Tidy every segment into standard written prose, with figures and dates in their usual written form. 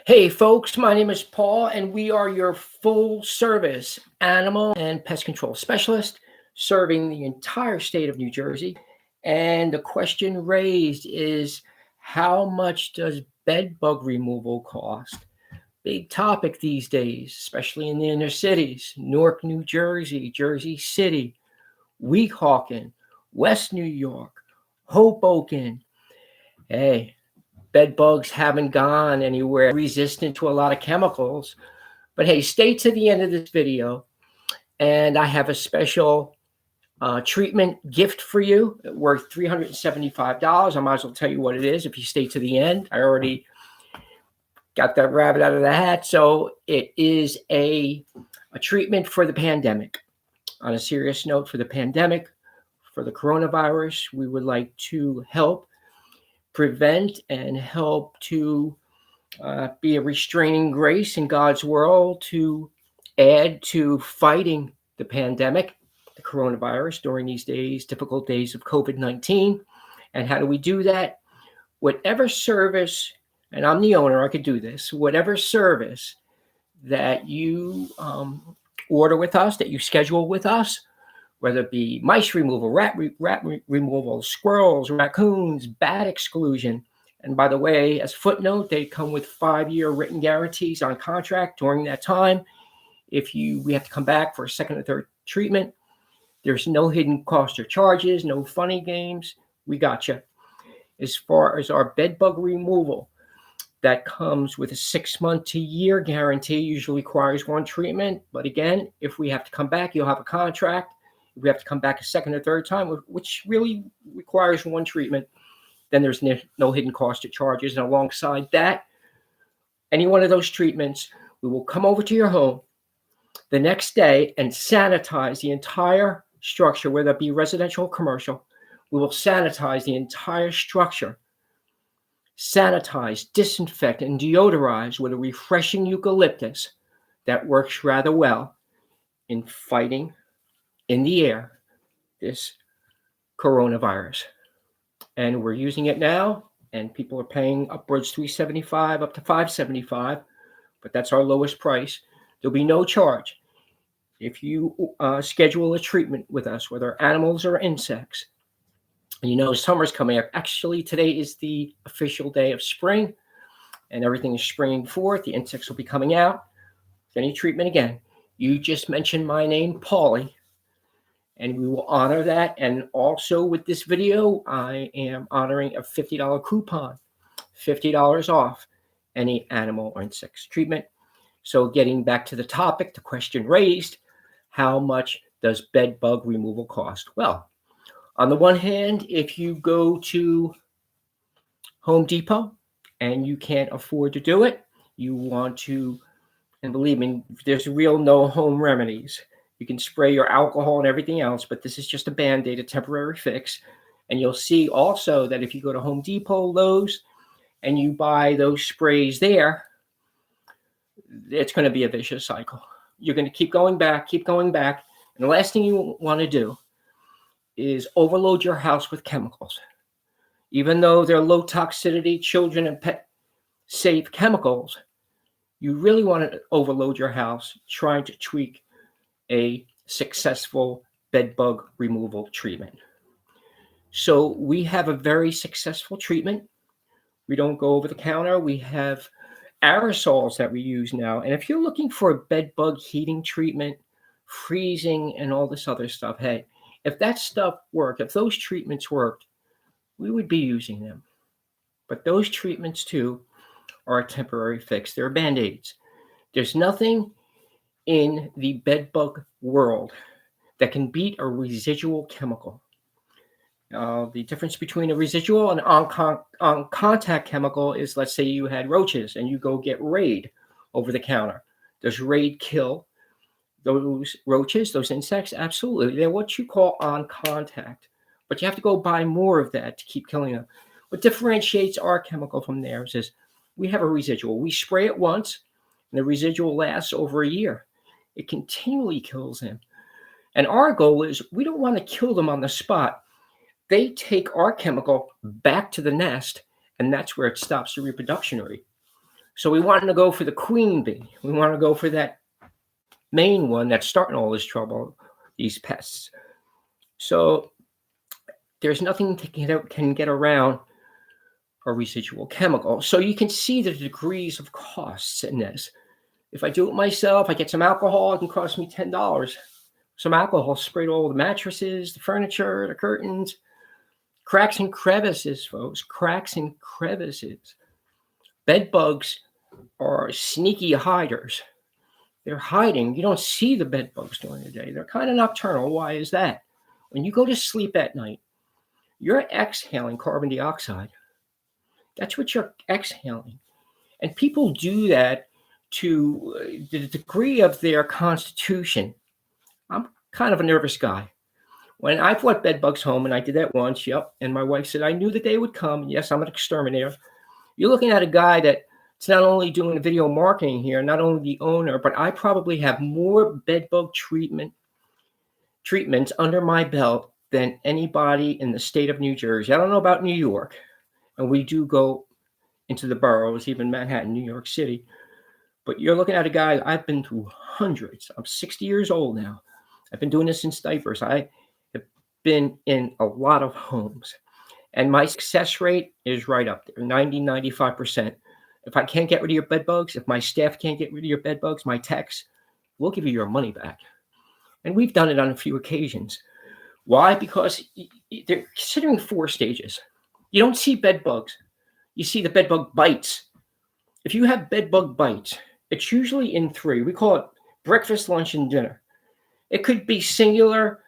Hey folks, my name is Paul, and we are your full service animal and pest control specialist serving the entire state of New Jersey. And the question raised is, how much does bed bug removal cost? Big topic these days, especially in the inner cities: Newark, New Jersey, Jersey City, Weehawken, West New York, Hoboken. Hey, bed bugs haven't gone anywhere, resistant to a lot of chemicals. But hey, stay to the end of this video, and I have a special treatment gift for you worth $375. I might as well tell you what it is if you stay to the end. I already got that rabbit out of the hat. So it is a treatment for the pandemic. On a serious note, for the pandemic, for the coronavirus, we would like to help prevent and help to be a restraining grace in God's world to add to fighting the pandemic, the coronavirus, during these days, difficult days of COVID-19. And how do we do that? Whatever service, and I'm the owner, I could do this, whatever service that you order with us, that you schedule with us, whether it be mice removal, rat removal, squirrels, raccoons, bat exclusion. And by the way, as a footnote, they come with 5-year written guarantees on contract during that time. If we have to come back for a second or third treatment, there's no hidden cost or charges, no funny games. We got you. As far as our bed bug removal, that comes with a 6-month to year guarantee, usually requires one treatment. But again, if we have to come back, you'll have a contract. If we have to come back a second or third time, which really requires one treatment, then there's no hidden cost or charges. And alongside that, any one of those treatments, we will come over to your home the next day and sanitize the entire structure, whether it be residential or commercial. We will sanitize the entire structure, sanitize, disinfect, and deodorize with a refreshing eucalyptus that works rather well in fighting in the air this coronavirus. And we're using it now, and people are paying upwards $375 up to $575, but that's our lowest price. There'll be no charge if you schedule a treatment with us, whether animals or insects. And you know, summer's coming up. Actually, today is the official day of spring, and everything is springing forth. The insects will be coming out. Any treatment again, you just mentioned my name, Paulie, and we will honor that. And also with this video, I am honoring a $50 coupon, $50 off any animal or insects treatment. So getting back to the topic, the question raised, how much does bed bug removal cost? Well, on the one hand, if you go to Home Depot and you can't afford to do it, you want to, and believe me, there's real no home remedies. You can spray your alcohol and everything else, but this is just a Band-Aid, a temporary fix. And you'll see also that if you go to Home Depot, Lowe's, and you buy those sprays there, it's going to be a vicious cycle. You're going to keep going back. And the last thing you want to do is overload your house with chemicals. Even though they're low toxicity, children and pet safe chemicals, you really want to overload your house trying to tweak a successful bed bug removal treatment. So we have a very successful treatment. We don't go over the counter. We have aerosols that we use now. And if you're looking for a bed bug heating treatment, freezing, and all this other stuff, hey, if that stuff worked, if those treatments worked, we would be using them. But those treatments too are a temporary fix. They're Band-Aids. There's nothing in the bed bug world that can beat a residual chemical. The difference between a residual and on contact chemical is, let's say you had roaches and you go get Raid over the counter. Does Raid kill those roaches, those insects? Absolutely. They're what you call on contact, but you have to go buy more of that to keep killing them. What differentiates our chemical from theirs is we have a residual. We spray it once, and the residual lasts over a year. It continually kills them. And our goal is we don't want to kill them on the spot. They take our chemical back to the nest, and that's where it stops the reproduction rate. So we want to go for the queen bee. We want to go for that main one that's starting all this trouble, these pests. So there's nothing can get around a residual chemical. So you can see the degrees of costs in this. If I do it myself, I get some alcohol, it can cost me $10. Some alcohol sprayed all the mattresses, the furniture, the curtains. Cracks and crevices, folks. Cracks and crevices. Bed bugs are sneaky hiders. They're hiding. You don't see the bed bugs during the day. They're kind of nocturnal. Why is that? When you go to sleep at night, you're exhaling carbon dioxide. That's what you're exhaling. And people do that to the degree of their constitution. I'm kind of a nervous guy. When I brought bed bugs home, and I did that once, and my wife said, I knew the day would come. Yes, I'm an exterminator. You're looking at a guy that's not only doing video marketing here, not only the owner, but I probably have more bed bug treatments under my belt than anybody in the state of New Jersey. I don't know about New York, and we do go into the boroughs, even Manhattan, New York City. But you're looking at a guy, I've been through hundreds. I'm 60 years old now. I've been doing this since diapers. I have been in a lot of homes. And my success rate is right up there, 90, 95%. If I can't get rid of your bed bugs, if my staff can't get rid of your bed bugs, my techs, we'll give you your money back. And we've done it on a few occasions. Why? Because they're considering 4 stages. You don't see bed bugs. You see the bed bug bites. If you have bed bug bites, it's usually in 3. We call it breakfast, lunch, and dinner. It could be singular,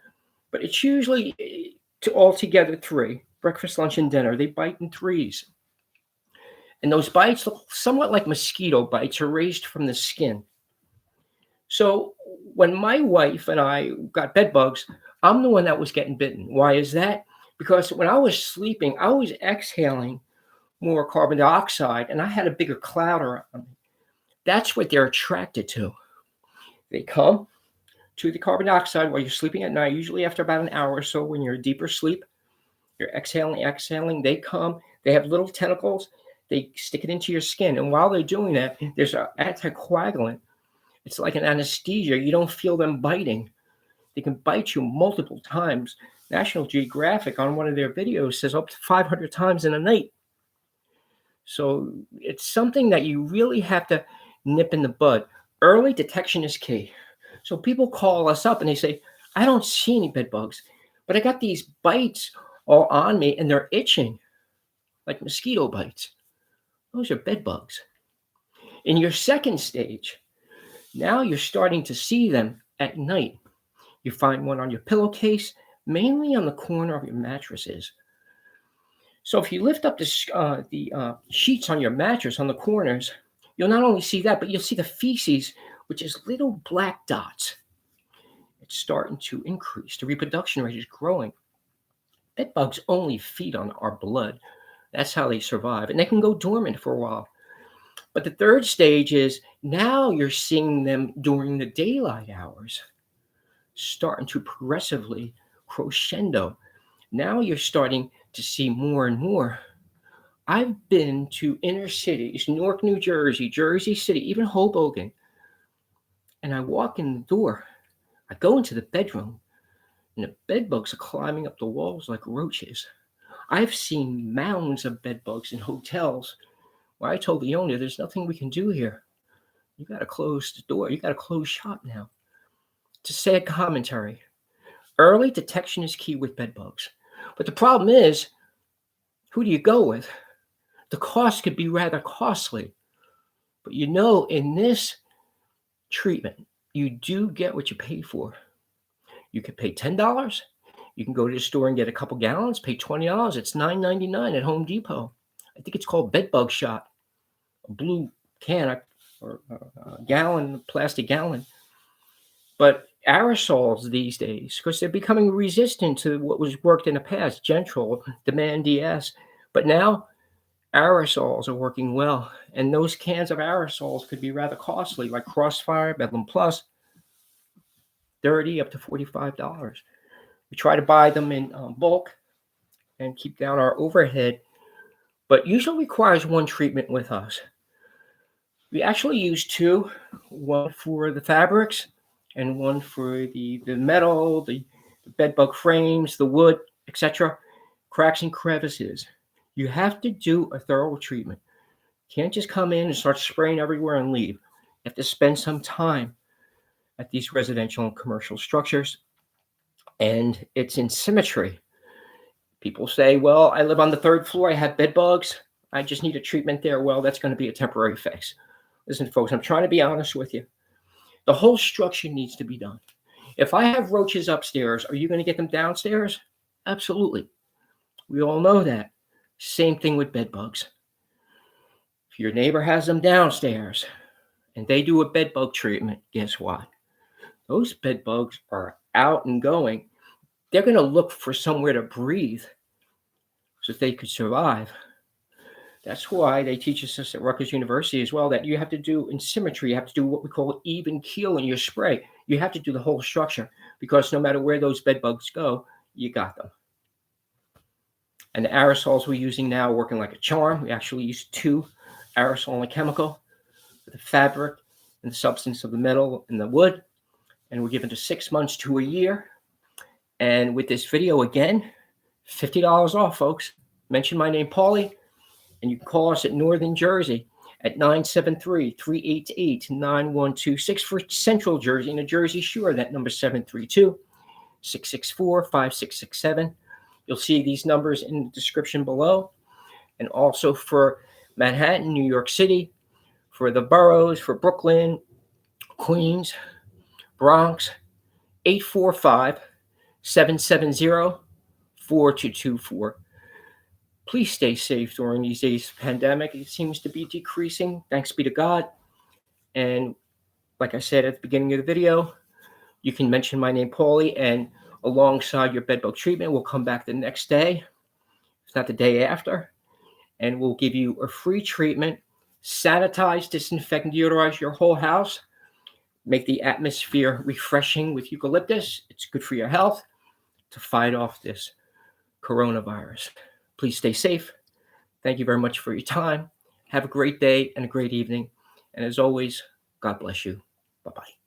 but it's usually altogether 3. Breakfast, lunch, and dinner. They bite in 3s. And those bites look somewhat like mosquito bites, are raised from the skin. So when my wife and I got bed bugs, I'm the one that was getting bitten. Why is that? Because when I was sleeping, I was exhaling more carbon dioxide, and I had a bigger cloud around me. That's what they're attracted to. They come to the carbon dioxide while you're sleeping at night, usually after about an hour or so when you're deeper sleep. You're exhaling. They come. They have little tentacles. They stick it into your skin. And while they're doing that, there's an anticoagulant. It's like an anesthesia. You don't feel them biting. They can bite you multiple times. National Geographic on one of their videos says up to 500 times in a night. So it's something that you really have to nip in the bud. Early detection is key. So people call us up and they say, I don't see any bed bugs, but I got these bites all on me and they're itching like mosquito bites. Those are bed bugs. In your second stage, now you're starting to see them at night. You find one on your pillowcase, mainly on the corner of your mattresses. So if you lift up the sheets on your mattress on the corners, you'll not only see that, but you'll see the feces, which is little black dots. It's starting to increase. The reproduction rate is growing. Bed bugs only feed on our blood. That's how they survive. And they can go dormant for a while. But the third stage is now you're seeing them during the daylight hours, starting to progressively crescendo. Now you're starting to see more and more. I've been to inner cities, Newark, New Jersey, Jersey City, even Hoboken. And I walk in the door. I go into the bedroom, and the bed bugs are climbing up the walls like roaches. I've seen mounds of bed bugs in hotels where I told the owner, there's nothing we can do here. You got to close the door. You got to close shop now. It's a sad commentary. Early detection is key with bed bugs. But the problem is, who do you go with? The cost could be rather costly. But in this treatment, you do get what you pay for. You could pay $10. You can go to the store and get a couple gallons, pay $20. It's $9.99 at Home Depot. I think it's called Bed Bug Shot. A blue can or a gallon, plastic gallon. But aerosols these days, because they're becoming resistant to what was worked in the past, Gentrol, Demand DS. But now aerosols are working well. And those cans of aerosols could be rather costly, like Crossfire, Bedlam Plus, $30 up to $45. We try to buy them in bulk and keep down our overhead, but usually requires one treatment with us. We actually use two, one for the fabrics and one for the metal, the bed bug frames, the wood, etc. Cracks and crevices. You have to do a thorough treatment. You can't just come in and start spraying everywhere and leave. You have to spend some time at these residential and commercial structures, and it's in symmetry. People say, well, I live on the third floor, I have bed bugs, I just need a treatment there. Well, that's going to be a temporary fix. Listen, folks, I'm trying to be honest with you. The whole structure needs to be done. If I have roaches upstairs, are you going to get them downstairs? Absolutely. We all know that. Same thing with bed bugs. If your neighbor has them downstairs and they do a bed bug treatment, guess what? Those bed bugs are out and going. They're going to look for somewhere to breathe so that they could survive. That's why they teach us at Rutgers University as well that you have to do in symmetry. You have to do what we call even keel in your spray. You have to do the whole structure because no matter where those bed bugs go, you got them. And the aerosols we're using now are working like a charm. We actually use two aerosol and a chemical for the fabric and the substance of the metal and the wood. And we're given to 6 months to a year. And with this video, again, $50 off, folks. Mention my name, Paulie, and you can call us at Northern Jersey at 973-388-9126 for Central Jersey and the Jersey Shore. That number is 732-664-5667. You'll see these numbers in the description below. And also for Manhattan, New York City, for the boroughs, for Brooklyn, Queens, Bronx, 845-770-4224. Please stay safe during these days of pandemic. It seems to be decreasing, thanks be to God. And like I said at the beginning of the video, you can mention my name, Paulie, and alongside your bedbug treatment, we'll come back the next day, if not the day after, and we'll give you a free treatment, sanitize, disinfect, and deodorize your whole house, make the atmosphere refreshing with eucalyptus. It's good for your health to fight off this coronavirus. Please stay safe. Thank you very much for your time. Have a great day and a great evening. And as always, God bless you. Bye-bye.